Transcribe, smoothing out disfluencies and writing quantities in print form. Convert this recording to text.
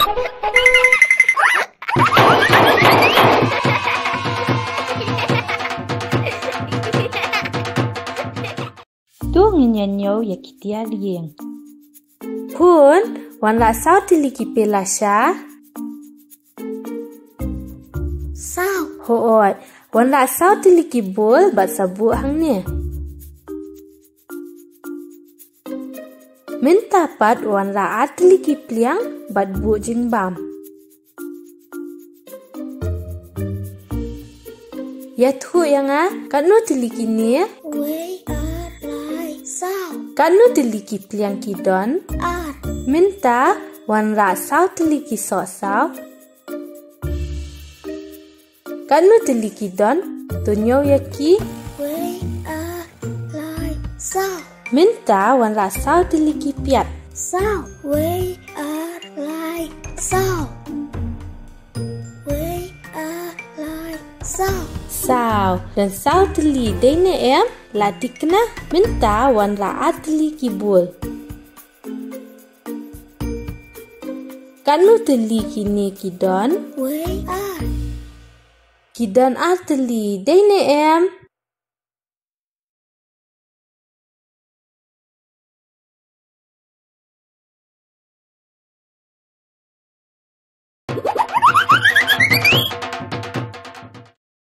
Tu ngenyo ya tiar iing. Pun wan la sao tiliki pelasha. Sao? Hooi, wan la sao tiliki bol bat sabu hang ni. Minta pat wan la atiliki pliang bat bu jing bam. Ya thu yang kat no tiliki ni. Wei ar lai sao? Kat no tiliki pliang kidon. Ar. Minta wan la sao tiliki so sao. Kat no tiliki don tunyo yaki. Wei ar lai sao? Minta wan la sao tiliki piat. Sao? Wei ar lai sao? Wei ar lai sao? Sao dan sao teli dene em la tikna minta wan la ateli kibul. Kanu teli kini kidon. Wei ar. Kidon ateli dene em.